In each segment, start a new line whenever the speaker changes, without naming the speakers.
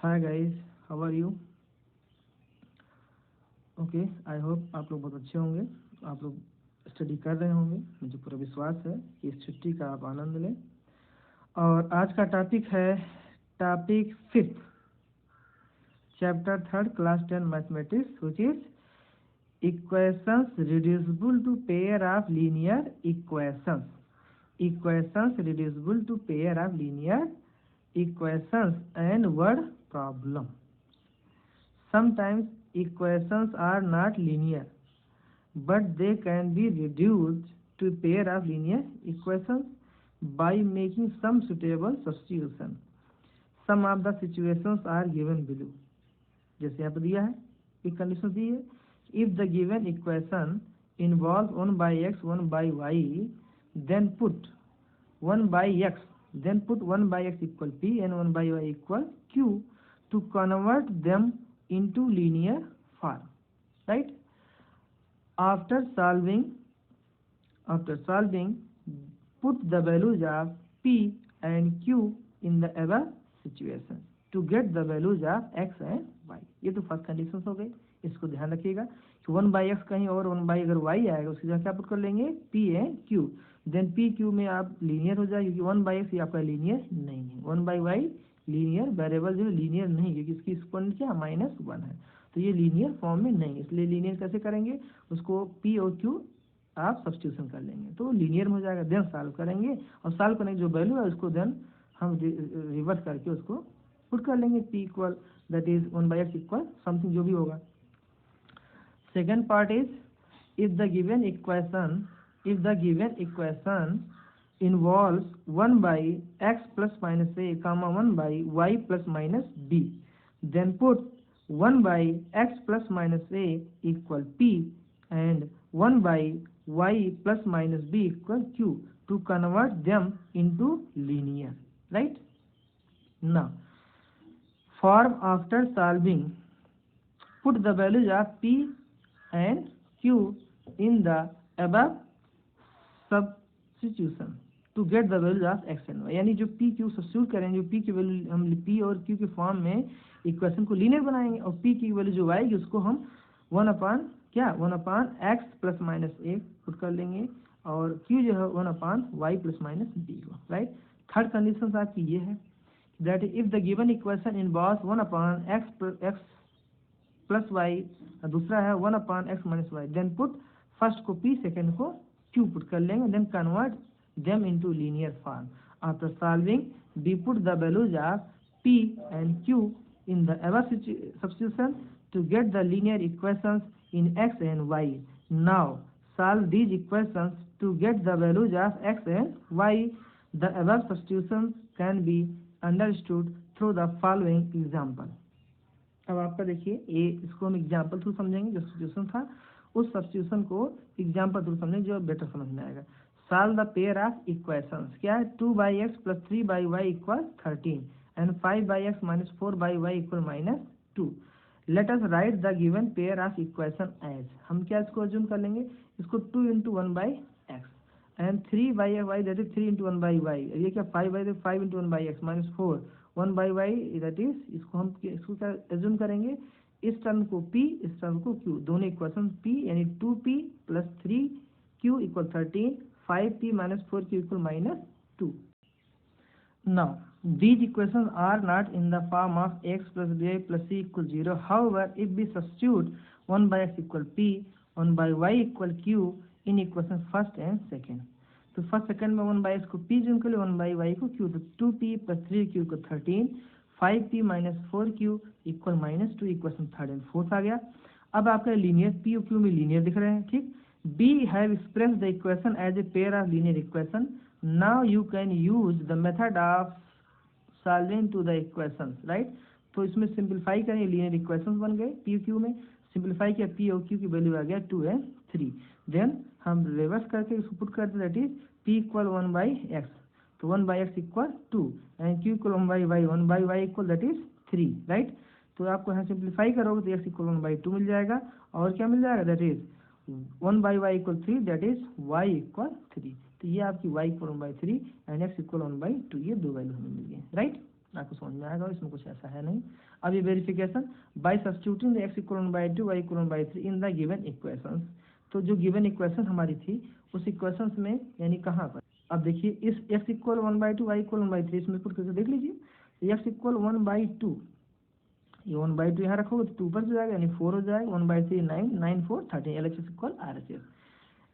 Hi guys, how are you? Okay, I hope आप लोग बहुत अच्छे होंगे। आप लोग स्टडी कर रहे होंगे, मुझे पूरा विश्वास है कि इस छुट्टी का आप आनंद लें। और आज का टॉपिक है topic 5th, chapter 3, class 10 mathematics, which is equations reducible to pair of linear equations. Equations reducible to pair of linear equations and word problem. Sometimes equations are not linear, but they can be reduced to pair of linear equations by making some suitable substitution. Some of the situations are given below. जैसे यहाँ पर दिया है, एक condition दी है, if the given equation involves 1 by x 1 by y, then put 1 by x, then put 1 by x equal p and 1 by y equal q to convert them into linear form, right? After solving, put the values of p and q in the above situation to get the values of x and y. ये तो first condition हो गई, इसको ध्यान रखिएगा कि 1 by x कहीं और 1 by अगर y आएगा उसकी जगह क्या पुट कर लेंगे, p and q। Then p q में आप लीनियर हो जाए, क्योंकि 1 by x ये आपका लीनियर नहीं है। 1 by y लीनियर वेरिएबल जो है लीनियर नहीं, क्योंकि इसकी एक्सपोनेंट क्या -1 है, तो ये लीनियर फॉर्म में नहीं, इसलिए लीनियर कैसे करेंगे, उसको p और q आप सब्स्टिट्यूशन कर लेंगे तो लीनियर में हो जाएगा। देन सॉल्व करेंगे और सॉल्व करने की जो वैल्यू है उसको देन हम रिवर्स करके उसको पुट कर लेंगे, p equal that is 1 by x equal something जो भी होगा। Second part is if the given equation involves 1 by x plus minus a comma 1 by y plus minus b, then put 1 by x plus minus a equal p and 1 by y plus minus b equal q to convert them into linear, right? Now form after solving, put the values of p and q in the above substitution to get the values of x and y। यानी जो p q substitute करेंगे, जो p की value हम p और q के form में equation को लीनियर बनाएंगे और p की वैल्यू जो आएगी उसको हम 1/x plus minus a put कर लेंगे और q जो है 1/y प्लस माइनस b को, राइट। थर्ड कंडीशन आपकी ये है that if the given equation involves 1/x plus y, दूसरा है 1/x minus y, then put first को p सेकेंड को q पुट कर लेंगे, then convert them into linear form. After solving we put the values of p and q in the above substitution to get the linear equations in x and y. Now solve these equations to get the values of x and y. The above substitutions can be understood through the following example. अब आपका देखिए ये इसको हम example through समझेंगे, जो substitution था उस सब्स्टिट्यूशन को एग्जाम्पल थ्रू समझेंगे जो बेटर समझ में आएगा। Solve the pair of equations, क्या है 2 by x plus 3 by y equal 13 and 5 by x minus 4 by y equal -2. Let us write the given pair of equation as, हम क्या इसको अज्यूम कर लेंगे, इसको 2 into 1 by x and 3 by y that is 3 into 1 by y, ये क्या 5 by 5 into 1 by x minus 4 1 by y that is, इसको हम इसको क्या अज्यूम करेंगे, इस टर्म को p इस टर्म को q, दोनों इक्वेशन p यानी 2p plus 3q equal 13, 5p minus 4q equal -2. Now these equations are not in the form of x plus b plus c equal 0. However, if we substitute 1 by x equal p, 1 by y equal q in equation first and second, तो first second में 1 by x को p zoom कर ले, 1 by y को q, तो 2p plus 3q को 13, 5p minus 4q equal -2, equation third and fourth आ गया। अब आपका लीनियर p और q में लीनियर दिख रहे हैं, ठीक। we have expressed the equation as a pair of linear equation. Now you can use the method of solving to the equations, right? तो इसमें सिंप्लीफाई करें, लीनियर इक्वेशंस बन गए p q में, सिंप्लीफाई किया p और q की value आ गया 2 and 3, देन हम रिवर्स करके इसको पुट करते that is p equal 1 by x, तो 1 by x equal 2 and q equal 1 by y, 1 by y equal that is 3, right. तो आपको यहाँ सिंप्लीफाई करोगे तो x इक्वल 1 by 2 मिल जाएगा और क्या मिल जाएगा that is 1 by y equal 3, that is y equal 3, तो ये आपकी y equal 1 by 3 and x equal 1 by 2, ये दो वैल्यू हमें मिल गई, राइट। आपको समझ में आएगा, इसमें कुछ ऐसा है नहीं। अब ये verification bye substituting the x equal by 2 y equal by 3 in the given equations. तो जो गिवन इक्वेशन हमारी थी उस इक्वेशंस में यानी कहाँ पर, अब देखिए इस x इक्वल 1/2 y इक्वल 1/3 इसमें पुट करके देख लीजिए। x इक्वल 1/2, ये 1/2 यहाँ रखोगे तो 2 ऊपर हो जाएगा यानी 4 हो जाएगा, 1/3 9, 9 4 13, LHS इक्वल RHS।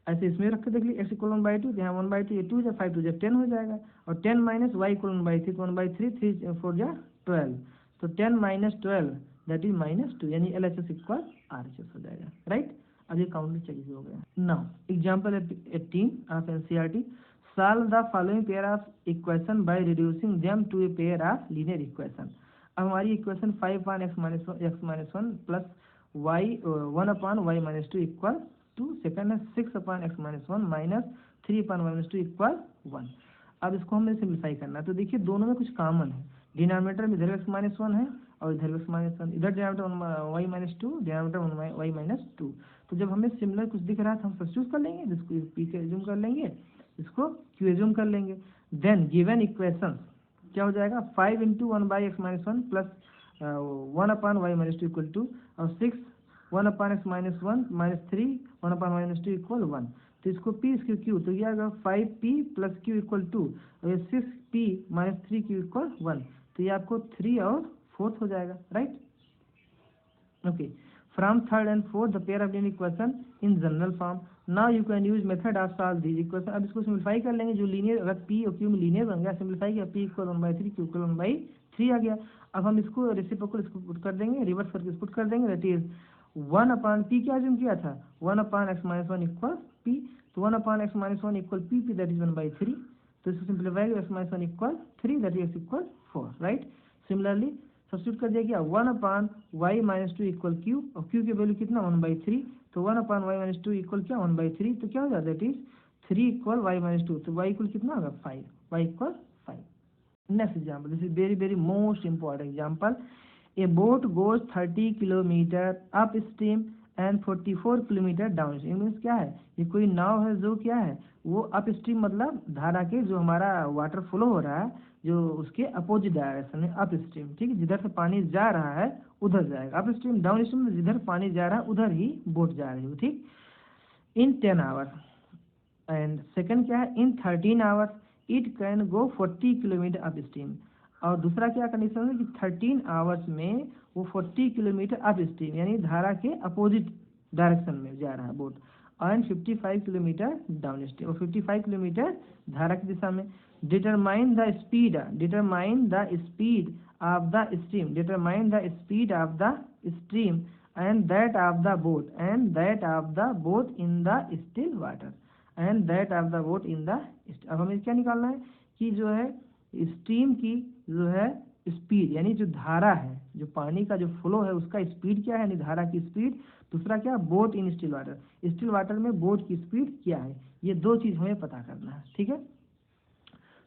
ऐसे इसमें रख के देख लीजिए x इक्वल 1/2, यहाँ 1/2 ये 2 5 2 10 हो जाएगा, और 10 माइनस y इक्वल 1/3 तो 1/3 3 4 12, तो 10 माइनस 12 दैट इज -2 यानी LHS इक्वल RHS हो जाएगा, राइट। अब ये काउंटर चेक हो गया। Now example 18 of NCERT, solve the following pair of equation by reducing them to a pair of linear equation. अब हमारी equation 5/x-1 plus y 1/y-2 equal 2, second है 6/x-1 minus 3/y-2 equal 1। अब इसको हमें simplify करना है, तो देखिए दोनों में कुछ कॉमन है, डिनोमिनेटर में इधर x-1 है और इधर x-1, इधर डिनोमिनेटर y-2, डिनोमिनेटर y-2। तो जब हमें सिमिलर कुछ दिख रहा है तो हम सब्स्टिट्यूट कर लेंगे, जिसको p के एज्यूम कर लेंगे, इसको q एज्यूम कर लेंगे। देन गिवन इक्वेशन क्या हो जाएगा, 5 × 1/x-1 प्लस 1/y-2 इक्वल 2 और 6 1/x-1 माइनस 3 1/y-2 इक्वल 1। तो इसको p इसको q, तो यह आएगा 5p प्लस q इक्वल 2 और ये 6p माइनस 3q इक्वल 1, तो ये आपको 3 और 4 हो जाएगा, right. Okay, from third and fourth the pair of linear equation in general form, now you can use method of solve this equation. अब इसको सिम्प्लीफाई कर लेंगे, जो लीनियर अगर p और q में लीनियर बन गया, सिम्प्लीफाई किया, p इक्वल 1/3 q इक्वल 1/3 आ गया। अब हम इसको रेसिप्रोकल इसको पुट कर देंगे, रिवर्स करके इसको पुट कर देंगे, दैट इज 1/p क्या अज्यूम किया था, 1/x-1 इक्वल p, तो 1/x-1 equal p, that is 1/3, तो इसको simplify x-1 equal 3 that is equal 4, right. Similarly substitute कर दिया गया 1/y-2 इक्वल q, और q की वैल्यू कितना 1/3, तो 1/y-2 इक्वल क्या 1/3, तो क्या हो जाता है दैट इज 3 इक्वल y-2, तो y इक्वल कितना होगा 5, y equal 5। Next example, this is very very most important example. A boat goes 30 kilometre up stream and 44 kilometre down stream. Means क्या है, ये कोई नाव है जो क्या है वो अप स्ट्रीम मतलब धारा के जो हमारा वाटर फ्लो हो रहा है जो उसके अपोजिट डायरेक्शन में अप स्ट्रीम, ठीक है, जिधर से पानी जा रहा है उधर जाएगा अप स्ट्रीम, डाउन स्ट्रीम में जिधर पानी जा रहा है उधर ही बोट जा रही है, ठीक, इन 10 आवर्स। एंड सेकंड क्या है, इन 13 hours it can go 40 kilometre up stream. और दूसरा क्या कंडीशन है कि 13 आवर्स में वो 40 किलोमीटर अप स्ट्रीम यानी धारा के अपोजिट डायरेक्शन में जा रहा है boat, and 55 kilometre down stream, और 55 किलोमीटर धारा की दिशा में। Determine the speed of the stream, determine the speed of the stream and that of the boat in the still water, and that of the boat in the. अब हमें क्या निकालना है कि जो है स्ट्रीम की जो है स्पीड यानी जो धारा है, जो पानी का जो फ्लो है उसका स्पीड क्या है यानी धारा की स्पीड, दूसरा क्या boat in still water, still water में बोट की स्पीड क्या है, ये दो चीज़ हमें पता करना है, ठीक है।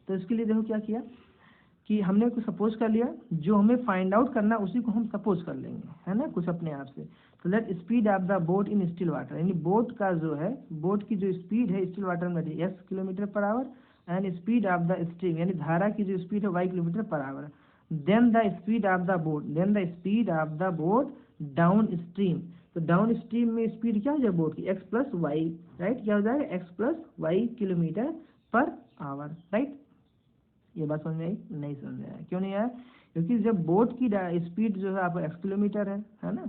तो इसके लिए देखो क्या किया कि हमने कुछ सपोज कर लिया, जो हमें फाइंड आउट करना है उसी को हम सपोज कर लेंगे, है ना, कुछ अपने आप से। तो let speed of the boat in still water, यानी बोट का जो है बोट की जो स्पीड है स्टिल वाटर में s kilometre per hour, and speed of the stream यानी धारा की जो स्पीड है y kilometre per hour. Then the speed of the boat downstream, तो डाउन स्ट्रीम में स्पीड क्या हो जाएगा बोट की x प्लस वाई, राइट, क्या हो जाएगा x plus y kilometre per hour, right. ये बात समझ में आई, नहीं समझ में आया, क्यों नहीं आया, क्योंकि जब बोट की स्पीड जो है आपका x किलोमीटर है ना,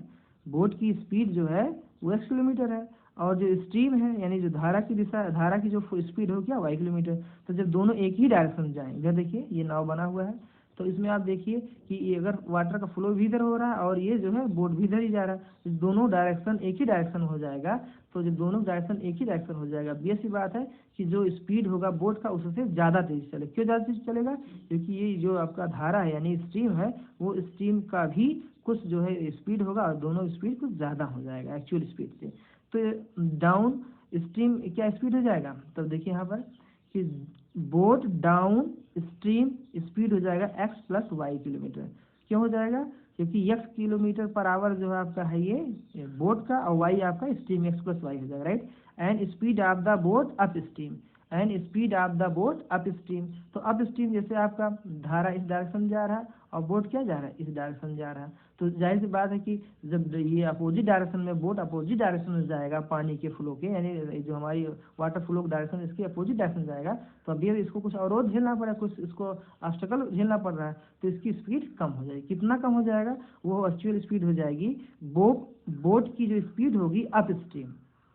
बोट की स्पीड जो है वो x किलोमीटर है, और जो स्ट्रीम है यानी जो धारा की दिशा, धारा की जो स्पीड हो क्या y किलोमीटर। तो जब दोनों एक ही डायरेक्शन जाएं, इधर देखिए ये नाव बना हुआ है, तो इसमें आप देखिए कि ये अगर वाटर का फ्लो भी इधर हो रहा है और ये जो है बोट भी इधर ही जा रहा है, तो दोनों डायरेक्शन एक ही डायरेक्शन हो जाएगा। तो जब दोनों डायरेक्शन एक ही डायरेक्शन हो जाएगा, बेसिक सी बात है कि जो स्पीड होगा बोट का उससे ज़्यादा तेज चले। क्यों ज़्यादा तेज चलेगा, क्योंकि ये जो आपका धारा है यानी स्ट्रीम है वो स्ट्रीम का भी कुछ जो है स्पीड होगा और दोनों स्पीड कुछ ज़्यादा हो जाएगा एक्चुअल स्पीड से। तो डाउन स्ट्रीम क्या स्पीड हो जाएगा, तब देखिए यहाँ पर कि बोट डाउन स्ट्रीम स्पीड हो जाएगा x प्लस वाई किलोमीटर। क्यों हो जाएगा, क्योंकि x किलोमीटर पर आवर जो है आपका है ये बोट का, और y आपका स्ट्रीम x प्लस वाई हो जाएगा, right. And speed of the boat up stream, तो अप स्ट्रीम जैसे आपका धारा इस डायरेक्शन जा रहा है और बोट क्या जा रहा है, इस डायरेक्शन जा रहा है। तो जाहिर सी बात है कि जब ये अपोजिट डायरेक्शन में बोट अपोजिट डायरेक्शन में जाएगा पानी के फ्लो के, यानी जो हमारी वाटर फ्लो का डायरेक्शन इसके अपोजिट डायरेक्शन जाएगा, तो अभी इसको कुछ अवरोध झेलना पड़ा, कुछ इसको ऑब्स्टेकल झेलना पड़ रहा है, तो इसकी स्पीड कम हो जाएगी। कितना कम हो जाएगा, वो एक्चुअल स्पीड हो जाएगी बोट की जो स्पीड होगी up stream,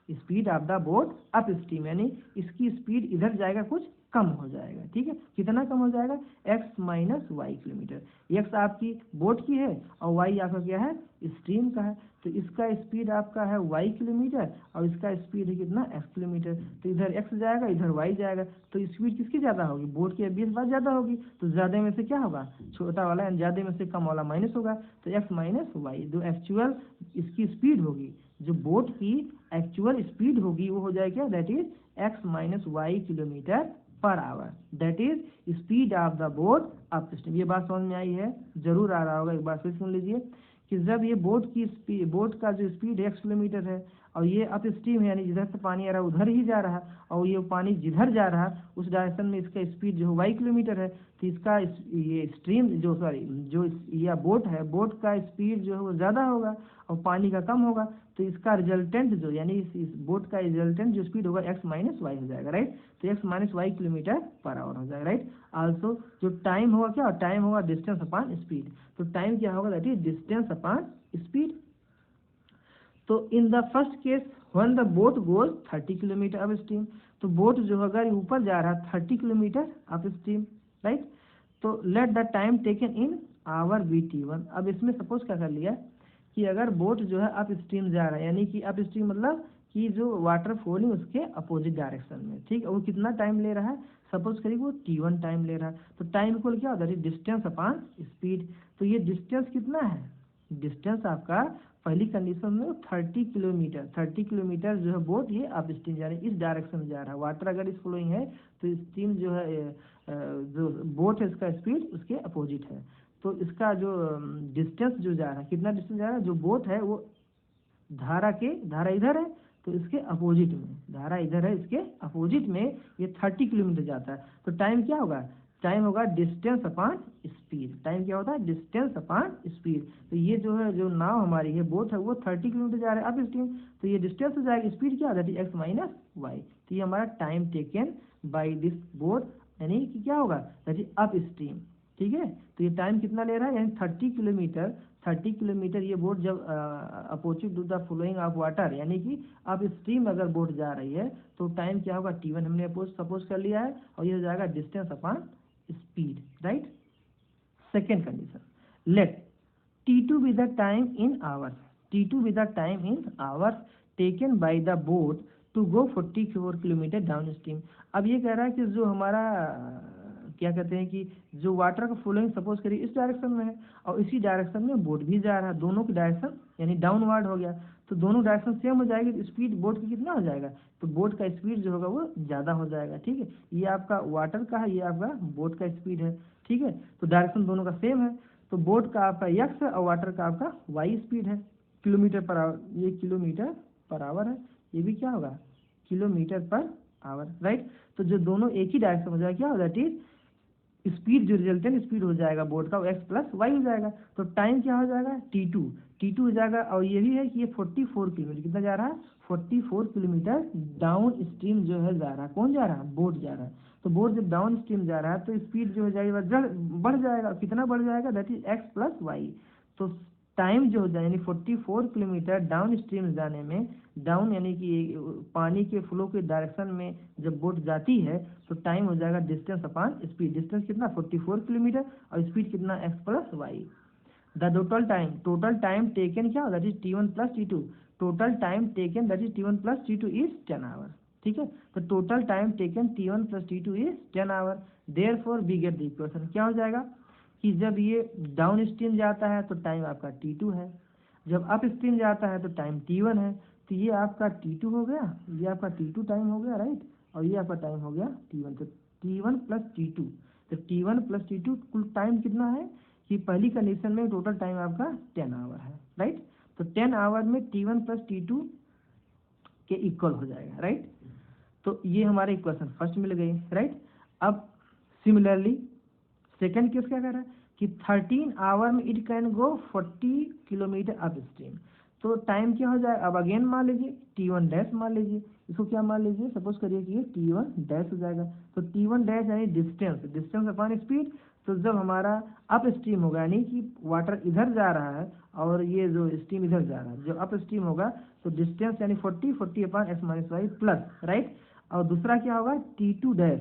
speed of the boat up stream, यानी इसकी स्पीड इधर जाएगा कुछ कम हो जाएगा। ठीक है, कितना कम हो जाएगा, x minus y kilometre. x आपकी बोट की है और y आपका क्या है, स्ट्रीम का है, तो इसका स्पीड आपका है y किलोमीटर और इसका स्पीड है कितना, x किलोमीटर। तो इधर x जाएगा, इधर y जाएगा, तो स्पीड किसकी ज़्यादा होगी, बोट की 20 बार ज़्यादा होगी। तो ज़्यादा में से क्या होगा, छोटा वाला, ज़्यादा में से कम वाला माइनस होगा, तो x माइनस वाई, जो एक्चुअल इसकी स्पीड होगी, जो बोट की एक्चुअल स्पीड होगी, वो हो जाएगा क्या, that is x minus y kilometre per hour, that is speed of the boat up stream. ये बात समझ में आई है, जरूर आ रहा होगा, एक बार फिर सुन लीजिए कि जब ये बोट का जो स्पीड x किलोमीटर है और ये अप स्ट्रीम है, यानी जिधर से पानी आ रहा है उधर ही जा रहा है, और ये पानी जिधर जा रहा है उस डायरेक्शन में इसका स्पीड जो है y किलोमीटर है, तो इसका ये स्ट्रीम जो यह बोट है, बोट का स्पीड जो है वो ज़्यादा होगा और पानी का कम होगा, तो इसका रिजल्टेंट जो यानी इस बोट का रिजल्टेंट जो स्पीड होगा x माइनस वाई हो जाएगा, राइट। तो x minus y kilometre per hour हो जाएगा, राइट। आल्सो जो टाइम होगा क्या, टाइम होगा डिस्टेंस अपॉन स्पीड। तो टाइम क्या होगा, that is distance upon speed. तो in the first case when the boat goes 30 kilometre up stream, तो बोट जो अगर ऊपर जा रहा है 30 किलोमीटर अप स्ट्रीम, राइट। तो let the time taken in hour VT1। अब इसमें सपोज क्या कर लिया कि अगर बोट जो है अप स्ट्रीम जा रहा है, यानी कि अप स्ट्रीम मतलब कि जो वाटर फ्लोइंग उसके अपोजिट डायरेक्शन में, ठीक है, वो कितना टाइम ले रहा है, सपोज करिए वो T1 टाइम ले रहा है। तो टाइम इक्वल क्या होता है, डिस्टेंस अपॉन स्पीड। तो ये डिस्टेंस कितना है, डिस्टेंस आपका पहली कंडीशन में 30 किलोमीटर जो है बोट ये अप स्ट्रीम यानी इस डायरेक्शन में जा रहा है। वाटर अगर इस फ्लोइंग है तो स्ट्रीम जो है जो बोट है इसका स्पीड उसके अपोजिट है। तो इसका जो डिस्टेंस जो जा रहा है, कितना डिस्टेंस जा रहा है, जो बोट है वो धारा इधर है तो इसके अपोजिट में, धारा इधर है इसके अपोजिट में ये 30 किलोमीटर जाता है। तो टाइम क्या होगा, टाइम होगा डिस्टेंस अपॉन स्पीड। टाइम क्या होता है, डिस्टेंस अपॉन स्पीड। तो ये जो है जो नाव हमारी है बोट है वो 30 किलोमीटर जा रहा है अप स्ट्रीम, तो ये डिस्टेंस हो जाएगा, स्पीड क्या होता है x माइनस वाई। तो ये हमारा time taken by this boat यानी कि क्या होगा, दैट इज अप स्ट्रीम। ठीक है, तो ये टाइम कितना ले रहा है, यानी 30 किलोमीटर ये बोट जब opposite to the flowing of water, यानी कि अब स्ट्रीम अगर बोट जा रही है तो टाइम क्या होगा, T1 हमने सपोज कर लिया है, और ये हो जाएगा distance upon speed, right. Second condition, let T2 be the time in hours, T2 be the time in hours taken by the boat to go 44 kilometre down stream. अब ये कह रहा है कि जो हमारा क्या कहते हैं कि जो वाटर का फ्लोइंग सपोज करिए इस डायरेक्शन में है और इसी डायरेक्शन में बोट भी जा रहा है, दोनों की डायरेक्शन यानी डाउनवर्ड हो गया, तो दोनों डायरेक्शन सेम हो जाएगी, तो स्पीड बोट की कितना हो जाएगा, तो बोट का स्पीड जो होगा वो ज़्यादा हो जाएगा। ठीक है, ये आपका वाटर का है, ये आपका बोट का स्पीड है। ठीक है, तो डायरेक्शन दोनों का सेम है, तो बोट का आपका x है और वाटर का आपका y स्पीड है, किलोमीटर पर आवर, ये किलोमीटर पर आवर है, ये भी क्या होगा किलोमीटर पर आवर, राइट। तो जो दोनों एक ही डायरेक्शन हो जाएगा क्या होगा, दैट इज स्पीड जो रिजल्टेंट स्पीड हो जाएगा बोट का वो x प्लस वाई हो जाएगा। तो टाइम क्या हो जाएगा, T2 हो जाएगा, और ये भी है कि ये 44 किलोमीटर कितना जा रहा है, 44 किलोमीटर डाउन स्ट्रीम जो है जा रहा है, कौन जा रहा है, बोट जा रहा है। तो बोट जब डाउन स्ट्रीम जा रहा है तो स्पीड जो हो जाएगा बढ़ जाएगा, कितना बढ़ जाएगा, that is x plus y. तो टाइम जो हो जाए यानी 44 किलोमीटर डाउन स्ट्रीम जाने में, डाउन यानी कि पानी के फ्लो के डायरेक्शन में जब बोट जाती है तो टाइम हो जाएगा डिस्टेंस अपॉन स्पीड। डिस्टेंस कितना 44 किलोमीटर और स्पीड कितना x plus y. The total time taken क्या होगा, that is T1 plus T2। Total time taken that is T1 plus T2 is 10 hour. ठीक है, तो total time taken T1 plus T2 is 10 hour. Therefore we get the equation, क्या हो जाएगा कि जब ये डाउन स्ट्रीम जाता है तो टाइम आपका T2 है, जब अप स्ट्रीम जाता है तो टाइम T1 है। तो ये आपका T2 हो गया, ये आपका T2 टाइम हो गया, राइट, और ये आपका टाइम हो गया T1। तो T1 प्लस T2, तो T1 प्लस T2 कुल टाइम कितना है कि पहली कंडीशन में टोटल टाइम आपका 10 आवर है, राइट। तो 10 आवर में T1 प्लस T2 के इक्वल हो जाएगा, राइट। तो ये हमारे इक्वेशन फर्स्ट मिल गई, राइट। अब सिमिलरली सेकेंड केस क्या कर रहा है, कि 13 आवर में it can go 40 kilometre up stream. तो टाइम क्या हो जाए, अब अगेन मान लीजिए T1 डैश मान लीजिए, इसको क्या मान लीजिए, सपोज करिए कि ये T1 डैश हो जाएगा। तो T1 डैश यानी डिस्टेंस, डिस्टेंस अपॉन स्पीड। तो जब हमारा अप स्ट्रीम होगा यानी कि वाटर इधर जा रहा है और ये जो स्ट्रीम इधर जा रहा है, जो अप स्ट्रीम होगा तो डिस्टेंस यानी 40 upon x minus y plus, right. और दूसरा क्या होगा T2 डैश,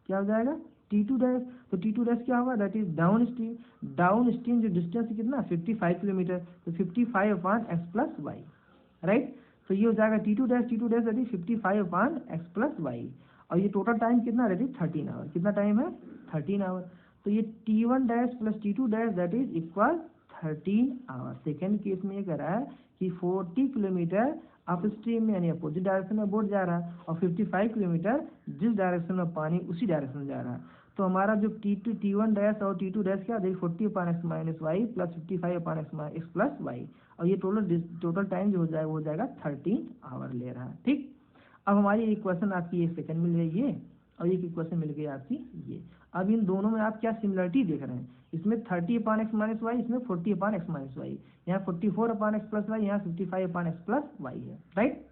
क्या हो जाएगा T2 डैश। तो T2 डैश क्या होगा, that is downstream. Downstream जो डिस्टेंस कितना 55 किलोमीटर, तो 55 upon x plus y, right. तो ये हो जाएगा T2 dash, T2 dash that is 55 upon x plus y. और ये टोटल टाइम कितना दैट इज 13 आवर। कितना टाइम है 13 आवर। तो ये T1 dash plus T2 dash that is equal 13 hour. Second case में ये कह रहा है कि 40 किलोमीटर अप स्ट्रीम में यानी अपोजिट डायरेक्शन में बोट जा रहा है और 55 किलोमीटर जिस डायरेक्शन में पानी उसी डायरेक्शन में जा रहा है। तो हमारा जो T1 डैश और T2 डैश क्या देखिए 40 upon x minus y plus 55 upon x plus y. और ये टोटल टाइम जो हो जाएगा वो हो जाएगा 13 आवर ले रहा है, ठीक। अब हमारी इक्वेशन आपकी एक सेकंड मिल रही है और एक इक्वेशन मिल गई आपकी ये। अब इन दोनों में आप क्या सिमिलरिटी देख रहे हैं, इसमें 30 अपॉन एक्स माइनस वाई, इसमें 40 अपॉन एक्स माइनस वाई, यहाँ 44 अपॉन एक्स प्लस वाई, यहाँ 55 अपॉन एक्स प्लस वाई है, राइट।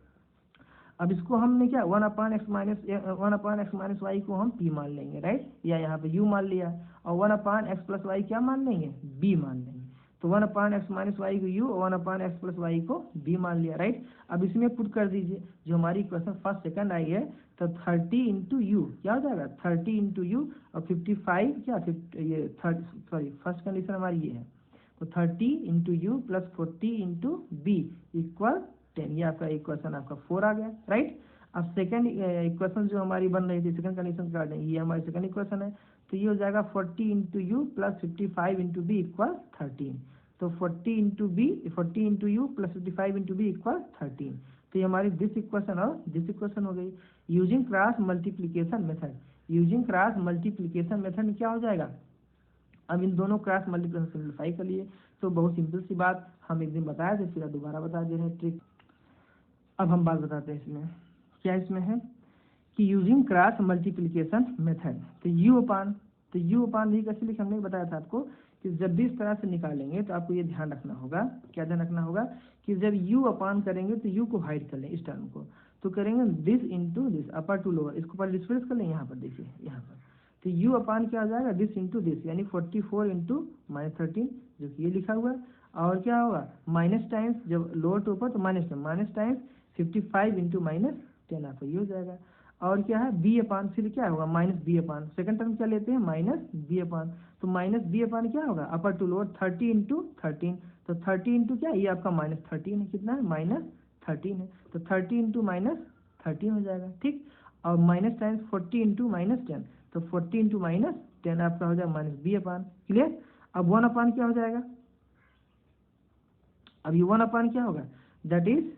अब इसको हमने क्या 1 अपॉन एक्स माइनस वाई को हम p मान लेंगे, राइट, या यहाँ पे u मान लिया। और 1 अपॉन एक्स प्लस वाई क्या मान लेंगे b मान लेंगे। तो 1 अपॉन एक्स माइनस वाई को u और 1 अपॉन एक्स प्लस वाई को b मान लिया, राइट। अब इसमें पुट कर दीजिए जो हमारी क्वेश्चन फर्स्ट सेकंड आई है। तो 30 इंटू यू क्या हो जाएगा 30 इंटू यू और 55 क्या ये फर्स्ट कंडीशन हमारी ये है। तो 30 into u plus 40 into v equal 10। ये आपका इक्वेशन आपका 4 आ गया, राइट। अब सेकंड इक्वेशन जो हमारी बन रही थी सेकंड कंडीशन का ये हमारी सेकंड इक्वेशन है। तो ये हो जाएगा 40 into u plus 55 into v equal 13। तो 40 into u plus 55 into v equal 13। तो ये हमारी दिस इक्वेशन और दिस इक्वेशन हो गई। Using cross multiplication method, using cross multiplication method में क्या हो जाएगा, अब इन दोनों क्रॉस मल्टीप्लिकेशन सिंप्लीफाई कर लिए। तो बहुत सिंपल सी बात हम एक दिन बताए थे, फिर दोबारा बता दे रहे हैं ट्रिक। अब हम बात बताते हैं इसमें क्या इसमें है कि यूजिंग क्रॉस मल्टीप्लिकेशन मेथड। तो यू अपान भी कैसे लिखे हमने बताया था आपको कि जब भी इस तरह से निकालेंगे तो आपको ये ध्यान रखना होगा, क्या ध्यान रखना होगा कि जब यू अपान करेंगे तो यू को हाइड कर लें इस टर्म को। तो करेंगे this into this upper two lower, इसको पर डिस्प्लेस कर लें यहाँ पर, देखिए यहाँ पर। तो यू अपान क्या हो जाएगा दिस इंटू दिस यानी 44 इंटू माइनस 13 जो कि ये लिखा हुआ है। और क्या होगा माइनस टाइम्स जब लोअर टू ऊपर तो माइनस टाइम्स 55 इंटू माइनस 10 आपका ये हो जाएगा। और क्या है बी अपान फिर क्या होगा माइनस बी अपान, सेकंड टर्म क्या लेते हैं माइनस बी अपान। तो माइनस बी अपान क्या होगा अपर टू लोअर 30 इंटू 13। तो 30 इंटू क्या ये आपका माइनस 13 है, कितना है माइनस 13 है। तो 30 इंटू माइनस 13 हो जाएगा, ठीक। और माइनस टाइम्स 40 इंटू माइनस 10, तो 40 इंटू माइनस 10 आपका हो जाएगा माइनस बी अपान, क्लियर। अब 1 अपान क्या हो जाएगा, अब ये 1 अपान क्या होगा दैट इज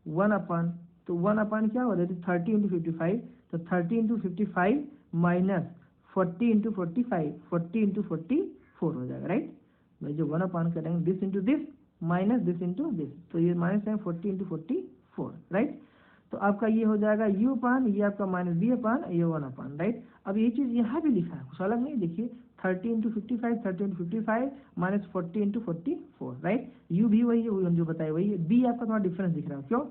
1 अपान। तो 1 अपान क्या होगा दैट इज 30 इंटू 55। तो 30 इंटू 55 माइनस 40 इंटू 45, 40 इंटू 44 हो जाएगा, राइट। भाई जो 1 अपान करेंगे this into this minus this into this, तो ये माइनस है 40 इंटू 44, राइट। तो आपका ये हो जाएगा यू अपान, ये आपका माइनस बी अपान, ये 1 अपान, राइट। अब ये चीज़ यहाँ भी लिखा है कुछ अलग नहीं, देखिए 30 into 55, 30 into 55 minus 40 into 44, right. You भी वही है, वही हम जो बताए वही है। बी आपका थोड़ा डिफरेंस दिख रहा है, क्यों,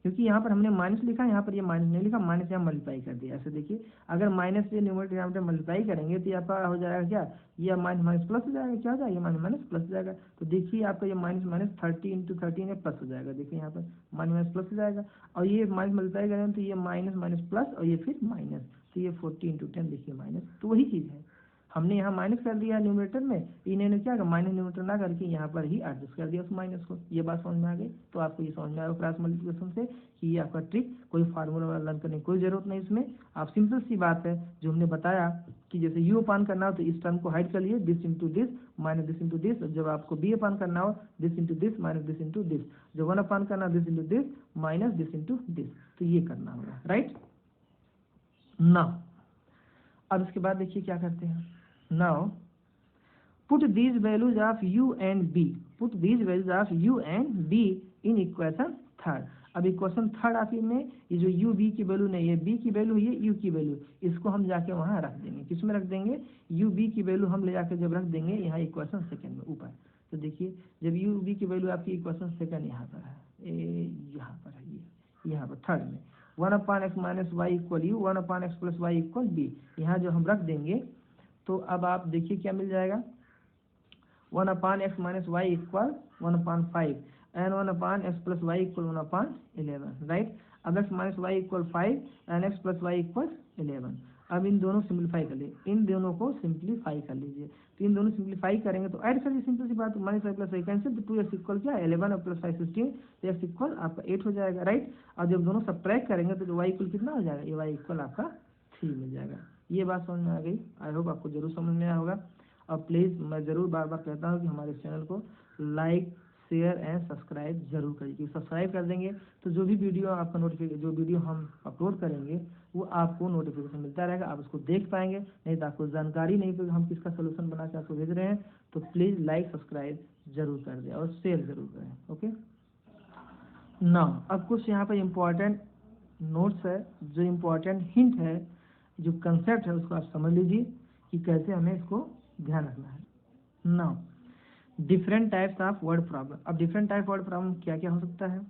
क्योंकि यहाँ पर हमने माइनस लिखा, यहाँ पर ये माइनस नहीं लिखा, माइनस यहाँ मल्टीप्लाई कर दिया। ऐसे देखिए अगर माइनस से न्यूमरेटर यहाँ पर मल्टीप्लाई करेंगे तो ये आपका हो जाएगा क्या, ये माइनस माइनस प्लस हो जाएगा, क्या हो जाएगा ये माइनस माइनस प्लस हो जाएगा। तो देखिए आपका ये माइनस माइनस 30 इंटू 13 प्लस हो जाएगा, देखिए यहाँ पर माइनस माइनस प्लस हो जाएगा। और ये माइनस मल्टीप्लाई करेंगे तो ये माइनस माइनस प्लस और ये फिर माइनस, तो ये 40 इंटू 10 देखिए माइनस। तो वही चीज़ है, हमने यहाँ माइनस कर दिया न्यूमरेटर में, इन्होंने क्या कर माइनस न्यूमरेटर ना करके यहाँ पर ही एडजस्ट कर दिया उस माइनस को। ये बात समझ में आ गई। तो आपको ये समझ में आएगा क्रॉस मल्टीप्लिकेशन से कि ये आपका ट्रिक, कोई फार्मूला लर्न करने की कोई जरूरत नहीं इसमें। आप सिंपल सी बात है जो हमने बताया कि जैसे यू अपान करना हो तो इस टर्म को हाइड कर लिए this into this minus this into this. जब आपको बी अपान करना हो this into this minus this into this. जब 1 अपान करना this into this minus this into this. तो ये करना होगा, राइट। नाउ अब इसके बाद देखिए क्या करते हैं। Now, put these values of u and b. Put these values of u and b in equation third. अब इक्वेशन थर्ड आप में ये जो यू बी की वैल्यू नहीं है, बी की वैल्यू ये यू की वैल्यू, इसको हम जाके वहाँ रख देंगे। किस में रख देंगे? यू बी की वैल्यू हम ले जाकर जब रख देंगे यहाँ इक्वेशन सेकंड में ऊपर, तो देखिए जब यू बी की वैल्यू आपकी इक्वेशन सेकंड यहाँ पर है, यहाँ पर है, ये यहाँ पर थर्ड में 1/x minus y equal u, 1/x plus y equal v, यहाँ जो हम रख देंगे तो अब आप देखिए क्या मिल जाएगा, 1/x minus y equal 1/5 and 1/x plus y equal 1/11, right. अब x minus y equal 5 and x plus y equal 11। अब इन दोनों सिंप्लीफाई कर लीजिए, इन दोनों को सिंप्लीफाई कर लीजिए, तो इन दोनों सिंप्लीफाई करेंगे तो ऐड करिए, सिंपल सी बात, minus y plus y cancel, तो 2x इक्वल क्या 11 और प्लस 5 16, तो x इक्वल आपका 8 हो जाएगा, राइट। और जब दोनों सब्ट्रैक्ट करेंगे तो y इक्वल कितना हो जाएगा, ये y इक्वल आपका 3 मिल जाएगा। ये बात समझ में आ गई? आई होप आपको जरूर समझ में आया होगा। और प्लीज़ मैं ज़रूर बार बार कहता हूँ कि हमारे चैनल को लाइक शेयर एंड सब्सक्राइब जरूर करिए। सब्सक्राइब कर देंगे तो जो भी वीडियो आपका जो वीडियो हम अपलोड करेंगे वो आपको नोटिफिकेशन मिलता रहेगा, आप उसको देख पाएंगे, नहीं तो आपको जानकारी नहीं कि हम किसका सोल्यूशन बना के आपको भेज रहे हैं। तो प्लीज़ लाइक सब्सक्राइब जरूर कर दें और शेयर जरूर करें। ओके ना, अब कुछ यहाँ पर इम्पोर्टेंट नोट्स है, जो इम्पोर्टेंट हिंट है, जो कंसेप्ट है उसको आप समझ लीजिए कि कैसे हमें इसको ध्यान रखना है। Now different types of word problem. अब डिफरेंट टाइप वर्ड प्रॉब्लम क्या क्या हो सकता है,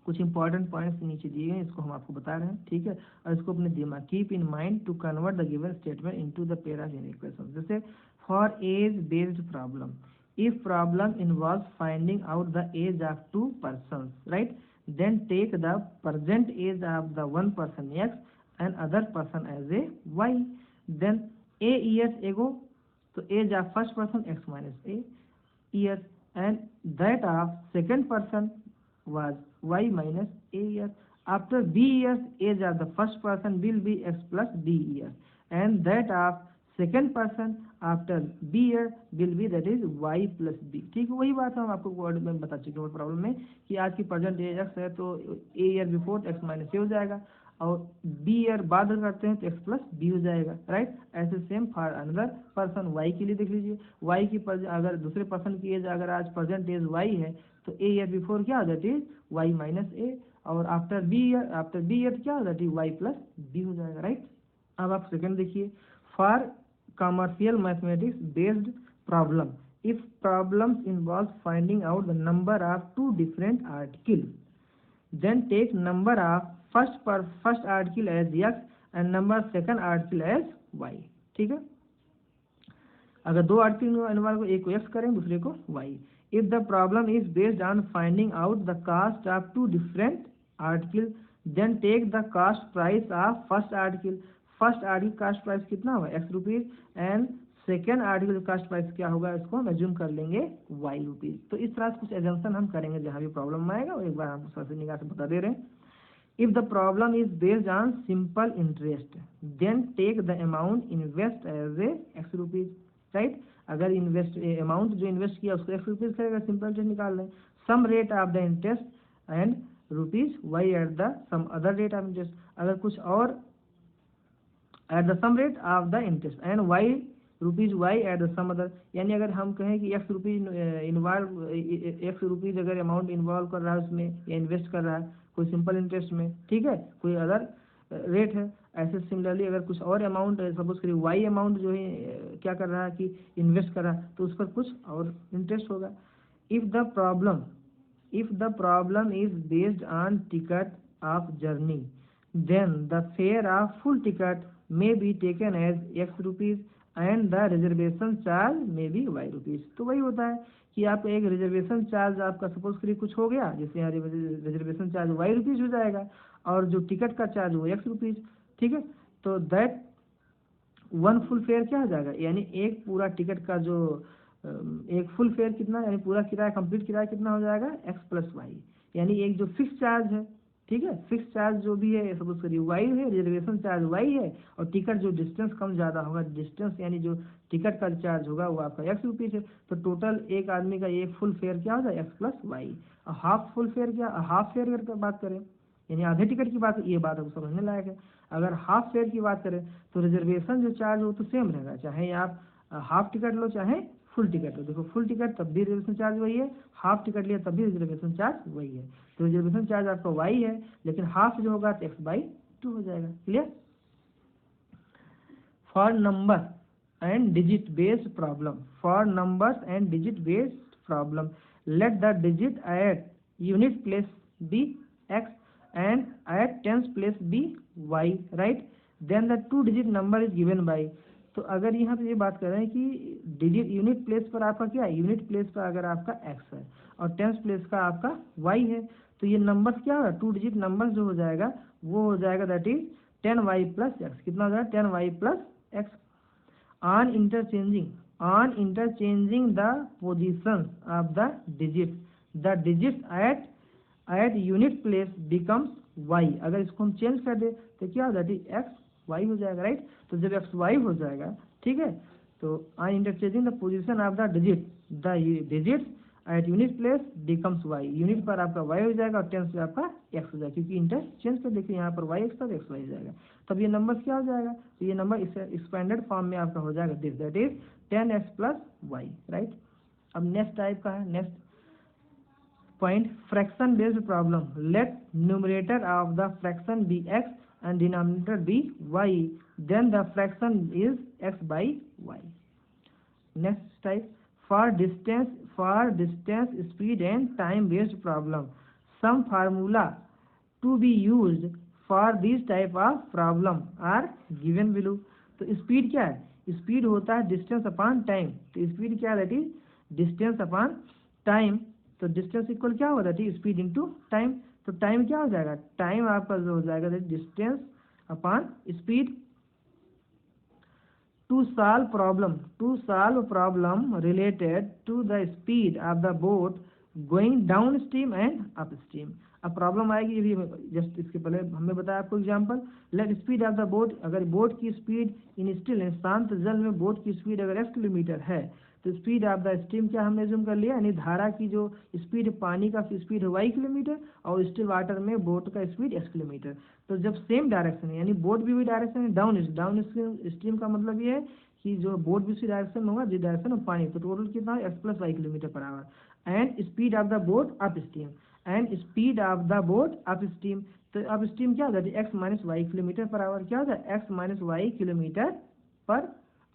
कुछ इंपॉर्टेंट पॉइंट्स नीचे दिए हैं, इसको हम आपको बता रहे हैं, ठीक है। और इसको अपने दिमाग keep in mind to convert the given statement into the पेरास इन इक्वेशन। जैसे for age based problem, if problem involve finding out the age of 2 persons, right, then take the present age of the 1 person x and other person as a y, then a years ago, so age of first person x minus a years and that of second person was y minus a years. After b years, age of the first person will be x plus b years and that of second person after b year will be that is y plus b। ठीक है, वही बात हम आपको word में बता चुके हैं प्रॉब्लम में कि आज की प्रेजेंट एज x है तो a year before x minus a हो जाएगा और बी ईयर बाद करते हैं तो x प्लस बी हो जाएगा, राइट। ऐसे same for another person y के लिए देख लीजिए, y की अगर दूसरे पर्सन की एज अगर आज प्रेजेंट एज y है तो a ईयर बिफोर क्या that is y minus a और आफ्टर बी ईयर क्या that is y plus b हो जाएगा, राइट। अब आप सेकंड देखिए, for commercial mathematics based problem, if problems involve finding out the number of 2 different article, then take number of first article as x and number second article as y। ठीक है, अगर 2 article involve को एक को x करें दूसरे को y। If the problem is based on finding out the cost of 2 different article, then take the cost price of first article. First article cost price कितना होगा x rupees and second article cost price क्या होगा, इसको हम assume कर लेंगे y rupees. तो इस तरह से कुछ एजम्पशन हम करेंगे जहाँ भी प्रॉब्लम आएगा और एक बार हम सबसे निगाह से बता दे रहे हैं। If the problem is based on simple interest, then take the amount invest as a x rupees, right. अगर इन्वेस्ट अमाउंट जो इन्वेस्ट किया उसको x रुपीज करेगा, सिंपल इंटरेस्ट निकाल लें। Some rate of the interest and rupees y at the some other rate of interest, अगर कुछ और at the some rate of the interest and y rupees y at the some other, यानी अगर हम कहें कि x रुपीज अगर amount involve कर रहा है उसमें या इन्वेस्ट कर रहा है कोई सिंपल इंटरेस्ट में, ठीक है, कोई अदर रेट है। ऐसे सिमिलरली अगर कुछ और अमाउंट सपोज करिए y अमाउंट जो है क्या कर रहा है कि इन्वेस्ट कर रहा है तो उस पर कुछ और इंटरेस्ट होगा। If the problem is based on ticket of journey, then the fare of full ticket may be taken as x rupees and the reservation charge may be y rupees. तो वही होता है कि आप एक रिजर्वेशन चार्ज आपका suppose करिए कुछ हो गया, जैसे यहाँ रिजर्वेशन चार्ज y रुपीज हो जाएगा और जो टिकट का चार्ज वो x रुपीज, ठीक है। तो दैट 1 फुल फेयर क्या हो जाएगा, यानी एक पूरा टिकट का जो एक फुल फेयर कितना, यानी पूरा किराया कंप्लीट किराया कितना हो जाएगा x प्लस वाई, यानी एक जो फिक्स चार्ज है, ठीक है, फिक्स चार्ज जो भी है सपोज करिए y है, रिजर्वेशन चार्ज y है और टिकट जो डिस्टेंस कम ज़्यादा होगा, डिस्टेंस यानी जो टिकट का चार्ज होगा वो आपका x रुपीज है। तो टोटल एक आदमी का एक फुल फेयर क्या हो जाए x प्लस वाई। और हाफ फुल फेयर क्या, हाफ फेयर की बात करें यानी आधे टिकट की बात, ये बात आपको समझने लायक है। अगर हाफ फेयर की बात करें तो रिजर्वेशन जो चार्ज हो तो सेम रहेगा, चाहे आप हाफ टिकट लो चाहे फुल टिकट हो, देखो फुल टिकट तब भी रिजर्वेशन चार्ज वही है, हाफ टिकट लिया तब भी रिजर्वेशन चार्ज वही है। तो रिजर्वेशन चार्ज आपका वाई है, लेकिन हाफ जो होगा तो x/2 हो जाएगा। Clear? For number and digit based problem, for numbers and digit based problem, let the digit at unit place be x and at tens place be y, right? Then the two digit number is given by। तो अगर यहाँ पे ये बात कर रहे हैं कि डिजिट यूनिट प्लेस पर आपका क्या है, यूनिट प्लेस पर अगर आपका x है और टेंस प्लेस का आपका y है, तो ये नंबर क्या होगा, टू डिजिट नंबर जो हो जाएगा वो हो जाएगा that is 10y plus x. कितना हो जाएगा, 10y plus x. On interchanging the position of the digits at unit place becomes y। अगर इसको हम चेंज कर दे तो क्या हो जाती है, एक्स वाई हो जाएगा, राइट? तो जब एक्स वाई हो जाएगा, ठीक है, तो I interchanging the position of the digits at unit place becomes y। Unit पर आपका y हो जाएगा और टेंस पे आपका x हो जाएगा, क्योंकि इंटरचेंज कर देखिए यहाँ पर y x था x y हो जाएगा। तब ये नंबर क्या हो जाएगा, तो ये नंबर एक्सपेंडेड फॉर्म में आपका हो जाएगा this, that is 10x plus y, right? अब नेक्स्ट टाइप का है, next point fraction based problem, let numerator of the fraction be x and denominator be y, then the fraction is x by y। next type, for distance speed and time based problem, some formula to be used for this type of problem are given below। तो speed क्या है, speed होता है distance upon time. तो speed क्या है, that is distance upon time. तो distance equal क्या होगा, that is speed into time. तो टाइम क्या हो जाएगा, टाइम आपका जो हो जाएगा that distance upon speed. To solve problem related to the speed of the boat going down stream and up stream. अब प्रॉब्लम आएगी, ये भी जस्ट इसके पहले हमने बताया आपको example, late speed of the boat, अगर बोट की स्पीड इन स्टिल शांत जल में बोट की स्पीड अगर 10 किलोमीटर है, तो स्पीड ऑफ द स्ट्रीम क्या हमने जूम कर लिया, यानी धारा की जो स्पीड, पानी का स्पीड है y किलोमीटर और स्टिल वाटर में बोट का स्पीड x किलोमीटर। तो जब सेम डायरेक्शन है, यानी बोट भी डायरेक्शन है डाउन स्ट्रीम का मतलब ये है कि जो बोट भी उसी डायरेक्शन में होगा जिस डायरेक्शन में पानी, तो टोटल कितना है x plus y kilometre per hour. And speed of the boat up stream, and speed of the boat up stream, तो अप स्ट्रीम क्या हो जाती है, x minus y kilometre per hour. क्या होता है, x minus y kilometre per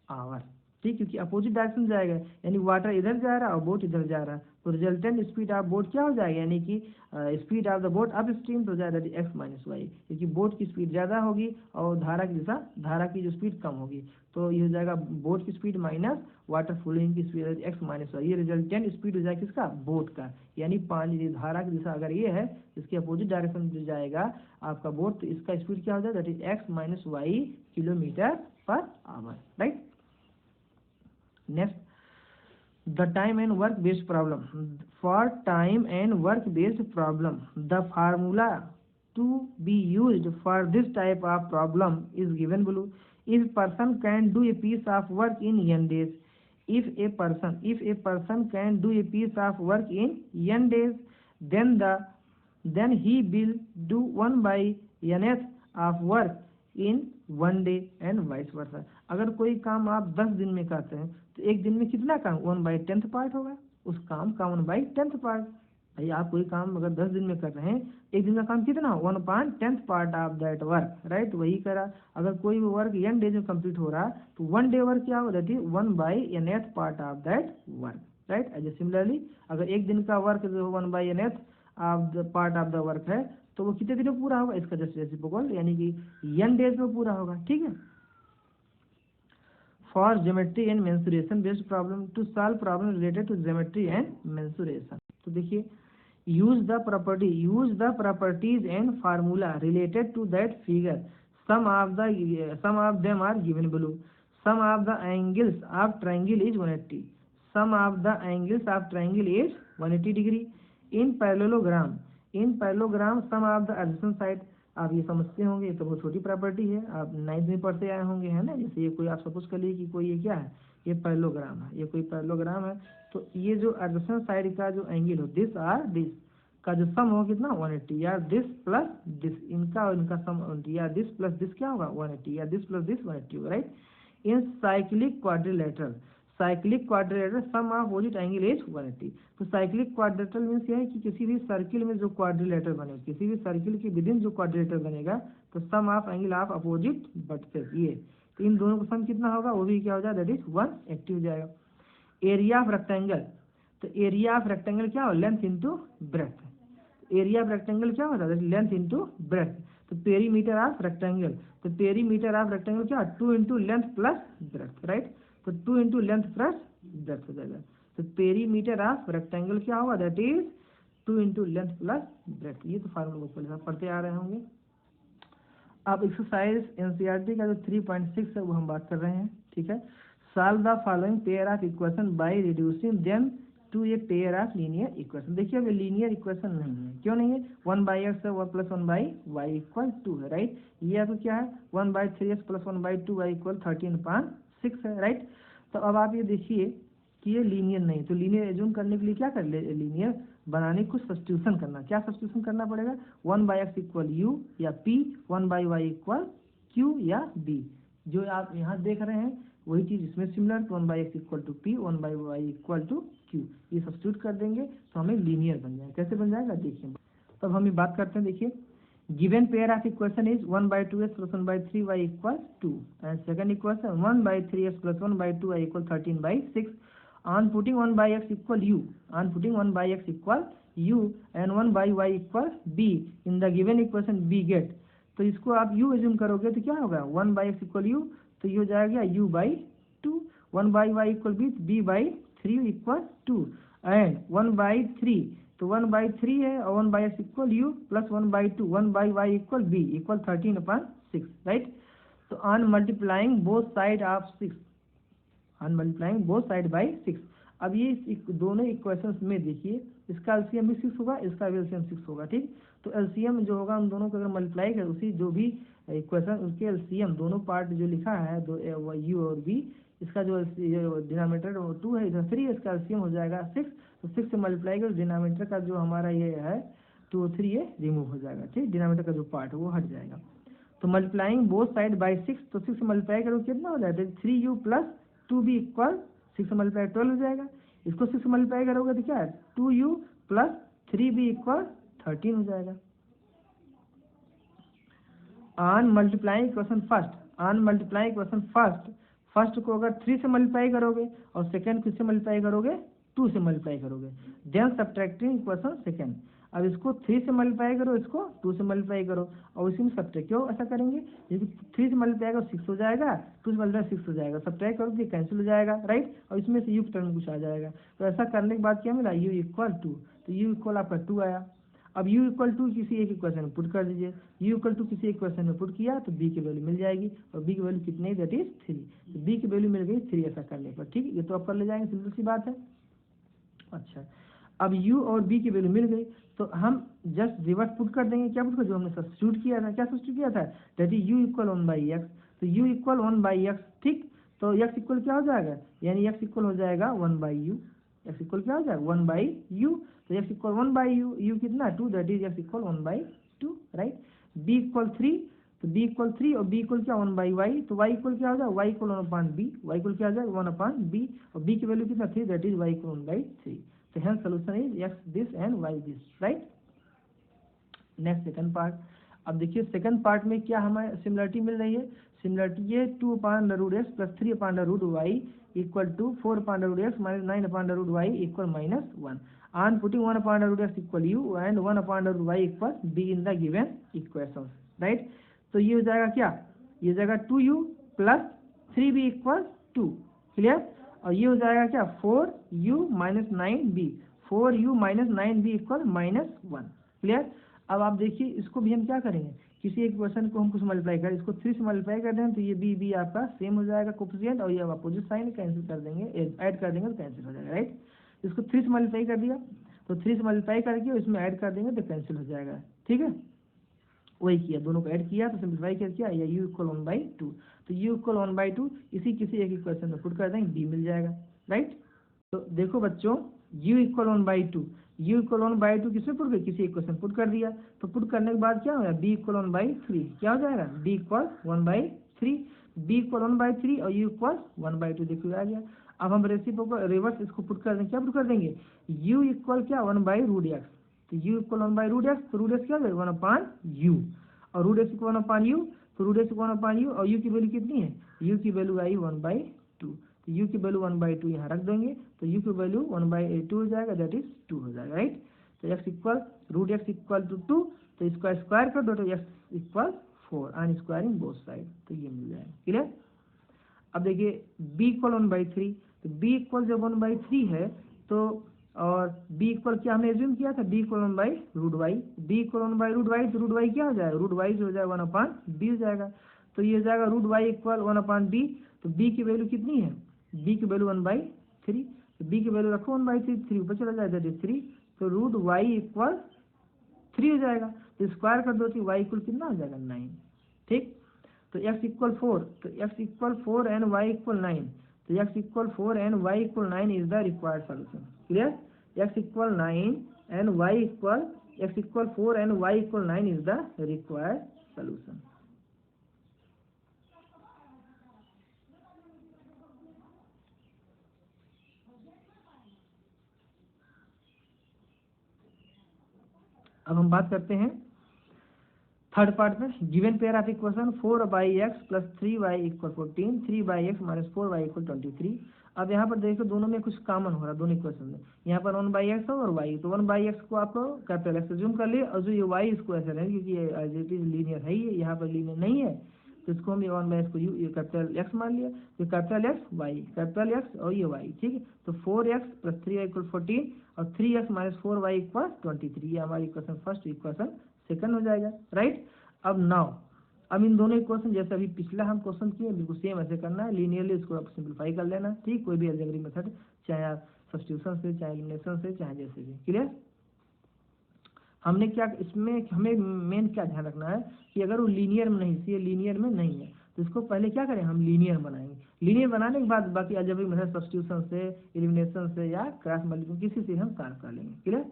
hour, ठीक, क्योंकि अपोजिट डायरेक्शन जाएगा, यानी वाटर इधर जा रहा है और बोट इधर जा रहा है। तो रिजल्टेंट स्पीड ऑफ बोट क्या हो जाएगा, यानी कि speed of the boat up stream तो जाएगा एक्स माइनस वाई, क्योंकि बोट की स्पीड ज़्यादा होगी और धारा की जो स्पीड कम होगी। तो ये हो जाएगा बोट की स्पीड माइनस वाटर फ्लोइंग की स्पीड एक्स माइनस वाई। ये रिजल्टेंट स्पीड हो जाएगा किसका, बोट का, यानी पानी धारा की दिशा अगर ये है, इसके अपोजिट डायरेक्शन में जाएगा आपका बोट, तो इसका स्पीड क्या हो जाएगा, that is x minus y kilometre per hour, right? Next, the time and work based problem. For time and work based problem, the formula to be used for this type of problem is given below. If person can do a piece of work in n days, if a person can do a piece of work in n days, then he will do 1 by nth of work in 1 day and vice versa। अगर कोई काम आप 10 दिन में करते हैं तो एक दिन में कितना काम 1/10 पार्ट होगा, उस काम का 1/10 पार्ट। भाई आप कोई काम अगर 10 दिन में कर रहे हैं, एक दिन का काम कितना 1/10 part of that work, right? वही करा। अगर कोई भी वर्क n डेज में कंप्लीट हो रहा तो 1 डे वर्क क्या होगा, that is 1/nth part of that work, right? As similarly अगर एक दिन का वर्क जो 1/nth of the part of the work है तो वो कितने दिन में पूरा होगा, इसका जस्ट रेसिप्रोकल, यानी कि n डेज में पूरा होगा, ठीक है? For geometry and mensuration based problem, to solve problem related to geometry and mensuration. तो देखिए, use the properties and formula related to that figure, some of them are given below. Some of the angles of triangle is 180, sum of the angles of triangle is 180 degree. In parallelogram sum of the adjacent side, आप ये समझते होंगे, तो बहुत छोटी property है, आप 9th में पढ़ते आए होंगे, है ना? जैसे ये कोई आप सपोज कर लीजिए कि कोई ये क्या है, ये पैरेललोग्राम है, ये कोई पैरेललोग्राम है, तो ये जो एडजेसेंट साइड का जो एंगल हो दिस और दिस का जो सम हो कितना 180, या दिस प्लस दिस, इनका और इनका सम, या दिस प्लस दिस क्या होगा 180, या दिस प्लस दिस 180 होगा, right? In cyclic quadrilateral cyclic quadrilateral sum of opposite angle is 180। तो साइक्लिक क्वाड्रिलेटरल मीन्स यह है कि किसी भी सर्किल में जो क्वाड्रिलेटर बने, किसी भी सर्किल के विदिन जो क्वाड्रिलेटर बनेगा तो sum of angle of opposite vertices, ये तो इन दोनों का सम कितना होगा, वो भी क्या हो जाएगा, दैट इज 180 हो जाएगा। एरिया ऑफ रेक्टेंगल, तो एरिया ऑफ रेक्टेंगल क्या हो, length into breadth. Area of rectangle क्या होता है, लेंथ इंटू ब्रेथ। तो पेरीमीटर ऑफ रेक्टेंगल, तो पेरीमीटर ऑफ रेक्टेंगल क्या, 2 into length plus breadth, right. तो 2 इंटू लेंथ प्लस ब्रेथ हो जाएगा। तो पेरीमीटर ऑफ रेक्टेंगल क्या होगा, that is 2 into length plus breadth. ये तो फार्मूला को पहले पढ़ते आ रहे होंगे। अब एक्सरसाइज एनसीईआरटी का जो 3.6 है वो हम बात कर रहे हैं, ठीक है। Solve the following pair of equation by reducing them to a pair of linear equation. देखिए अब लीनियर इक्वेशन नहीं है, क्यों नहीं है, 1/x है, 1 + 1/y इक्वल 2 है, राइट। ये आपको क्या है, 1/3x + 1/2y इक्वल 13/6 है, राइट। तो अब आप ये देखिए कि ये लीनियर नहीं, तो लीनियर एज्यूम करने के लिए क्या कर ले, लीनियर बनाने कुछ सब्स्टिट्यूशन करना, क्या सब्स्टिट्यूशन करना पड़ेगा, 1/x इक्वल u या p, 1/y इक्वल q या b। जो आप यहाँ देख रहे हैं वही चीज इसमें सिमिलर, तो 1/x equal to p, 1/y equal to q, ये सब्स्टिट्यूट कर देंगे तो हमें लीनियर बन जाएगा। कैसे बन जाएगा देखिए, तब हम ये बात करते हैं। देखिए given pair of equation is 1/2x + 1/3y equal 2 and second equation 1/3x + 1/2y equal 13/6। on putting 1/x equal u, on putting 1/x equal u and 1/y equal b in the given equation b get, तो इसको आप u assume करोगे तो क्या होगा, 1/x equal u, तो ये हो जाएगा u/2, 1/y equal b, b/3 equal 2 and 1/3, तो 1/3 है और 1/x equal u plus 1/2, 1/y equal b equal 13/6, right। तो on multiplying both side of 6, on multiplying both side by 6। अब ये दोनों इक्वेशंस में देखिए, इसका एलसीएम भी 6 होगा, इसका भी एलसीएम 6 होगा, ठीक। तो एलसीएम जो होगा उन दोनों को अगर मल्टीप्लाई करें, उसी जो भी इक्वेशन उसके एलसीएम दोनों पार्ट जो लिखा है, दो u और v, इसका जो डिनोमिनेटर 2 है, इधर 3 है, इसका एलसीएम हो जाएगा 6। तो 6 से मल्टीप्लाई कर डिनोमिनेटर का जो हमारा ये है 2 और 3 ये रिमूव हो जाएगा, ठीक। डिनोमिनेटर का जो पार्ट है वो हट जाएगा। तो मल्टीप्लाइंग बोथ साइड बाई 6, तो 6 से मल्टीप्लाई करो कितना हो जाएगा, 3u + 2b इक्वल 6 से मल्टीप्लाई 12 हो जाएगा। इसको 6 से मल्टीप्लाई करोगे तो क्या है, 2u + 3b इक्वल 13 हो जाएगा। On multiplying equation first, on multiplying equation first को अगर 3 से मल्टीप्लाई करोगे और सेकंड किससे मल्टीप्लाई करोगे, 2 से मल्टीप्लाई करोगे, देन सब्ट्रैक्टिंग इक्वेशन सेकंड। अब इसको 3 से मल्टीप्लाई करो, इसको 2 से मल्टीप्लाई करो और इसी में सब्ट्रैक्ट, क्यों ऐसा करेंगे, क्योंकि 3 से मल्टीप्लाई करो 6 हो जाएगा, 2 से मल्टीप्लाई 6 हो जाएगा, सब्ट्रैक्ट करो तो कैंसिल हो जाएगा, राइट। और इसमें से u टर्म कुछ आ जाएगा। तो ऐसा करने के बाद क्या मिला, u इक्वल 2, तो u इक्वल आपका 2 आया। अब u इक्वल 2 किसी एक इक्वेशन में पुट कर दीजिए, u इक्वल 2 किसी इक्वेशन में पुट किया तो b की वैल्यू मिल जाएगी, और b की वैल्यू कितनी है, दैट इज 3। तो b की वैल्यू मिल गई 3 ऐसा करने पर, ठीक। ये तो आप कर ले जाएंगे, सिंपल सी बात है। अच्छा, अब u और b की वैल्यू मिल गई तो हम जस्ट रिवर्स पुट कर देंगे, क्या पुट कर, जो हमने सब्स्टिट्यूट किया था, क्या सब्स्टिट्यूट किया था, that is u equal 1/x, तो u इक्वल 1/x, ठीक। तो x इक्वल क्या हो जाएगा, यानी x इक्वल हो जाएगा 1/u, x इक्वल क्या हो जाएगा 1/u, तो x इक्वल 1/u, u कितना 2, that is x equal 1/2, right. b equal 3, तो b इक्वल 3 और b इक्वल क्या 1/y, तो y इक्वल क्या हो जाएगा, y equal 1/b, y equal क्या हो जाएगा 1/b, और b की वैल्यू कितना 3, दैट इज y इक्वल 1/3। तो hence solution is x this and y this, right। Next second part. अब देखिए सेकंड पार्ट में क्या हमें सिमिलरिटी मिल रही है, सिमिलरिटी ये 2/√x + 3/√y equal to 4/√x - 9/√y equal -1। On putting 1/√x equal u and 1/√y equal b in the given equation, right. तो ये हो जाएगा क्या, ये हो जाएगा 2u + 3b इक्वल 2, क्लियर। और ये हो जाएगा क्या 4u - 9b, 4u - 9b equal -1, clear. अब आप देखिए इसको भी हम क्या करेंगे, किसी एक क्वेश्चन को हम कुछ मल्टीप्लाई करें, इसको 3 से मल्टीप्लाई कर दें तो ये b आपका सेम हो जाएगा कोफिशिएंट, और ये आप अपोजिट साइन कैंसिल कर देंगे, ऐड कर देंगे तो कैंसिल हो जाएगा, राइट। इसको 3 से मल्टीप्लाई कर दिया तो 3 से मल्टीप्लाई करके इसमें ऐड कर देंगे तो कैंसिल हो जाएगा, ठीक है। वही किया, दोनों को ऐड किया तो सिंप्लीफाई कर किया, या u इक्वल 1/2, तो u इक्वल 1/2 इसी किसी एक इक्वेशन में पुट कर देंगे, b मिल जाएगा, राइट। तो देखो बच्चों u इक्वल 1/2, u इक्वल 1/2 किसमें पुट कर, किसी इक्वेशन पुट कर दिया, तो पुट करने के बाद क्या होगा, b इक्वल 1/3, क्या हो जाएगा, b इक्वल 1/3, b इक्वल 1/3 और u इक्वल 1/2, देखो आ गया। अब हम रेसिप्रोकल रिवर्स इसको पुट कर देंगे, क्या पुट कर देंगे, u इक्वल क्या 1/√x, तो u इक्वल 1/√x, तो √x क्या हो जाएगा 1/u, और √x इक्वल 1/u, तो √x इक्वल 1/u, और u की वैल्यू कितनी है, u की वैल्यू आई 1/2, तो u की वैल्यू 1/2 यहाँ रख देंगे, तो u की वैल्यू 1/2 हो जाएगा, दैट इज 2 हो जाएगा, राइट। तो x equal √x equal to 2, तो इसका स्क्वायर कर दो तो x equal 4 and squaring both side, तो ये मिल जाएगा, क्लियर। अब देखिए b इक्वल 1/3, तो b इक्वल जब 1/3 है तो और b इक्वल क्या हमने एज्यूम किया था, b equal 1/√y, b equal 1/√y, तो √y क्या हो जाएगा, √y जो हो जाएगा 1/b हो जाएगा, तो ये हो जाएगा √y इक्वल 1/b, तो b की वैल्यू कितनी है, b की वैल्यू 1/3, तो b की वैल्यू रखो 1/3, 3 ऊपर चला जाएगा, दैट इज 3, तो √y इक्वल 3 हो जाएगा, तो स्क्वायर कर दो तो y इक्वल कितना हो जाएगा 9, ठीक। तो x इक्वल 4, तो x equal 4 and y equal 9, तो x equal 4 and y equal 9 is the required solution, clear. x equal 9 and y equal x equal 4 and y equal 9 is the required solution. अब हम बात करते हैं third part में, given pair of equation 4/x plus 3y equal 14, 3/x minus 4y equal 23। अब यहाँ पर देखो दोनों में कुछ कॉमन हो रहा है, दोनों इक्वेशन में, यहाँ पर 1/x है और y, तो 1/x को आप कैपिटल x जूम कर लिए, और जो ये y इसको ऐसे रहेंगे क्योंकि ये एज इट इज लीनियर है ही, यहाँ पर लीनियर नहीं है, तो इसको हम 1/x को ये कैपिटल x मान लिया, तो capital x y, capital x और ये y, ठीक है। तो 4x प्लस 3y इक्वल 14 और 3x माइनस 4y इक्वल 23, ये हमारी इक्वेशन फर्स्ट, इक्वेशन सेकंड हो जाएगा, राइट। अब नाउ अब इन दोनों इक्वेशन जैसे अभी पिछला हम क्वेश्चन किए बिल्कुल सेम ऐसे करना है, लीनियरली इसको आप सिंप्लीफाई कर लेना, ठीक, कोई भी अलजेब्रिक मेथड, चाहे आप सब्स्टिट्यूशन से, चाहे एलिमिनेशन से, चाहे जैसे भी, क्लियर। हमने क्या इसमें हमें मेन क्या ध्यान रखना है कि अगर वो लीनियर में नहीं, ये लीनियर में नहीं है, तो इसको पहले क्या करें, हम लीनियर बनाएंगे, लीनियर बनाने के बाद बाकी अलजेब्रिक मेथड सब्स्टिट्यूशन से, एलिमिनेशन से या क्रॉस मल्टीप्लिकेशन किसी से हम सॉल्व कर लेंगे, क्लियर।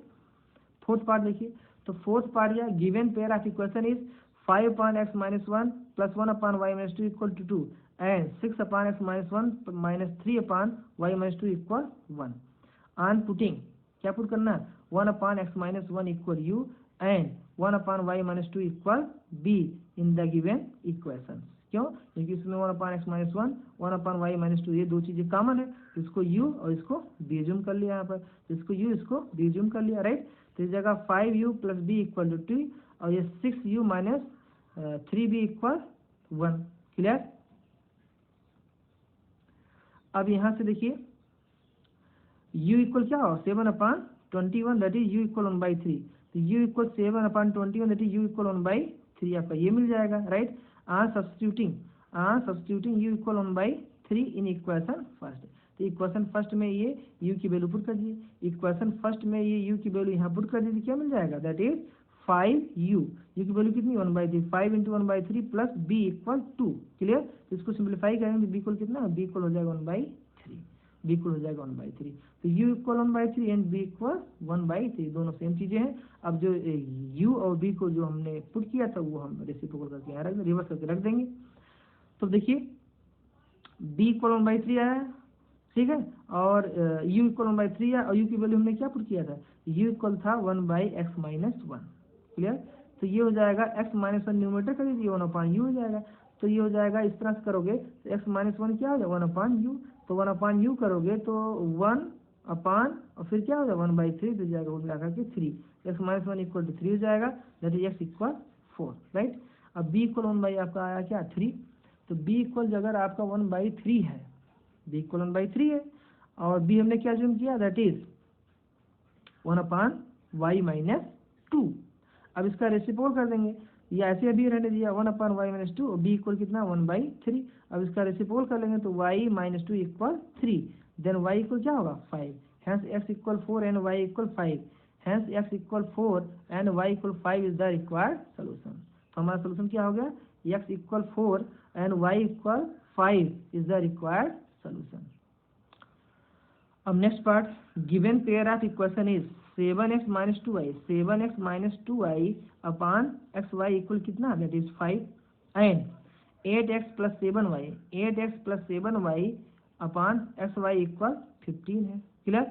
फोर्थ पार्ट देखिए, तो फोर्थ पार्ट या given pair of equation is 5/x minus 1 plus 1/y minus 2 equal to 2 and 6/x minus 1 minus 3/y minus 2 equal 1. On putting, क्या पुट करना, 1/x minus 1 equal u and 1/y minus 2 equal b in the given equation. क्यों, क्योंकि इसमें 1/x minus 1, 1/y minus 2 ये दो चीजें common है, इसको u और इसको b जूम कर लिया यहाँ पर, इसको u इसको b जूम कर लिया, राइट। तो इस जगह 5u plus b equal to 2 और ये 6u minus 3b equal 1, clear. अब यहाँ से देखिए u इक्वल क्या हो 7/21, दैट इज u इक्वल 1/3, तो u equal 7/21 that is u equal 1/3 आपका ये मिल जाएगा, right. Substituting u equal 1/3 in equation first, तो इक्वेशन फर्स्ट में ये u की वैल्यू पुट कर दीजिए, इक्वेशन फर्स्ट में ये u की वैल्यू यहाँ पुट कर दीजिए, क्या मिल जाएगा, दैट इज 5u, u की वैल्यू कितनी 1/3, 5 × 1/3 प्लस b इक्वल 2, क्लियर। तो इसको सिंप्लीफाई करेंगे, b इक्वल कितना, b इक्वल हो जाएगा 1/3, b इक्वल हो जाएगा 1/3, तो u equal 1/3 and b equal 1/3, दोनों सेम चीजें हैं। अब जो u और b को जो हमने पुट किया था वो हम रेसिप्रोकल करके यहाँ रख रिवर्स करके रख देंगे, तो देखिए b इक्वल 1/3 आया, ठीक है, और u इक्वल 1/3 है, और u की वैल्यू हमने क्या पुट किया था, u इक्वल था 1/x माइनस 1, क्लियर। तो ये हो जाएगा x माइनस 1 न्यूमरेटर कर दीजिए 1/u हो जाएगा, तो ये हो जाएगा इस तरह से करोगे तो x माइनस 1 क्या हो जाएगा 1/u, तो 1/u करोगे तो 1 और फिर क्या हो जाएगा 1/3 हो जाएगा, वो मिला करके 3, x माइनस 1 इक्वल टू 3 हो जाएगा, that is x equal 4, right. अब b इक्वल 1 आपका आया क्या 3, तो b इक्वल अगर आपका 1/3 है, b इक्वल 1/3 है, और b हमने क्या जूम किया, दैट इज 1/y माइनस 2। अब इसका रेसिप्रोकल कर देंगे, या ऐसे अभी रहने दिया 1/y माइनस 2, और b इक्वल कितना 1/3। अब इसका रेसिप्रोकल कर लेंगे तो y minus 2 equal 3, then y equal क्या होगा 5, hence x equal 4 and y equal 5, hence x equal 4 and y equal 5 is the required solution. तो हमारा सोल्यूशन क्या हो गया, x equal 4 and y equal 5 is the required solution. अब next part, given pair of equation is 7x minus 2y, 7x minus 2y upon xy equal कितना, that is 5, and 8x plus 7y, 8x plus 7y upon x y equal 15 है। Clear?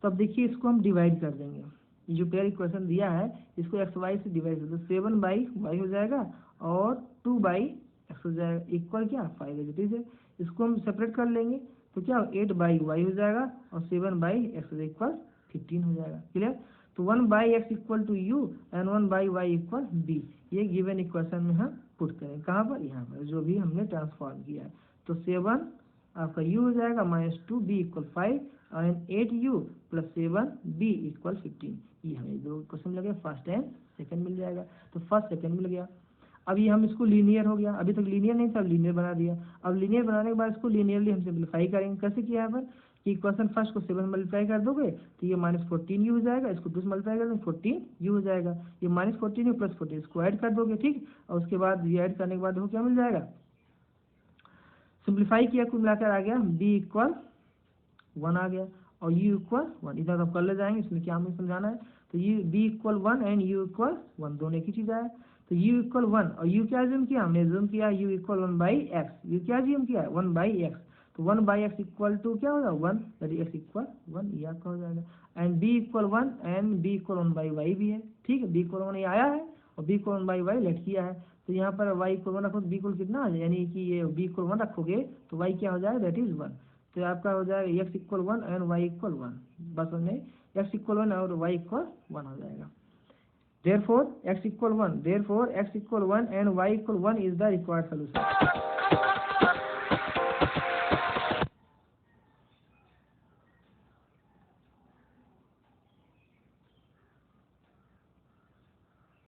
तो अब देखिए इसको हम divide कर देंगे, ये जो पेयर इक्वेशन दिया है इसको एक्स वाई से डिवाइड कर दो, 7/y हो जाएगा और 2/x हो जाएगा, इक्वल क्या 5 है। इसको हम सेपरेट कर लेंगे तो क्या 8/y हो जाएगा और 7/x इक्वल 15 हो जाएगा। क्लियर? तो 1/x equal to u and 1/y equal b, ये गिवन इक्वेशन में हम पुट करें, कहाँ पर, यहाँ पर जो भी हमने ट्रांसफॉर्म किया है। तो 7 आपका u हो जाएगा -2 b equal 5 and 8u plus 7b equal 15। ये हमें दो क्वेश्चन मिल गया, फर्स्ट एंड सेकंड मिल जाएगा। तो फर्स्ट सेकंड मिल गया। अब ये हम इसको लीनियर हो गया, अभी तक लीनियर नहीं था, अब लीनियर बना दिया। अब लीनियर बनाने के बाद इसको लीनियरली हम सिंप्लीफाई करेंगे। कैसे किया है पर कि इक्वेशन फर्स्ट को 7 मल्टीप्लाई कर दोगे तो ये -14u हो जाएगा, इसको 2 मल्टीप्लाई कर दोगे 14u हो जाएगा, ये -14u प्लस 14 इसको ऐड कर दोगे, ठीक। और उसके बाद ये ऐड करने के बाद देखो क्या मिल जाएगा, सिंप्लीफाई किया, कुल मिलाकर आ गया b इक्वल 1 आ गया और u इक्वल 1। इधर हम कर ले जाएंगे, इसमें क्या हमें समझाना है। तो u b equal 1 and u equal 1 दोनों एक ही चीज़ आया। तो u इक्वल 1 और u क्या ज्यूम किया, हमने ज्यूम किया u इक्वल 1/x, u क्या ज्यूम किया 1/x। तो 1/x इक्वल टू क्या होगा 1, दैट इज x इक्वल 1, ये आपका हो जाएगा। And b equal 1 and b equal 1/y भी है, ठीक है। b इक्वल 1 ये आया है और b इक्वल 1/y लेट किया है। तो यहाँ पर y इक्वल 1 रखो तो b इक्वल कितना, यानी कि ये b इक्वल 1 रखोगे तो y क्या हो जाएगा, दैट इज 1। तो आपका हो जाएगा x equal 1 and y equal 1, बस में x इक्वल 1 और y इक्वल 1 हो जाएगा। Therefore x equal 1 and y equal 1 is the required solution.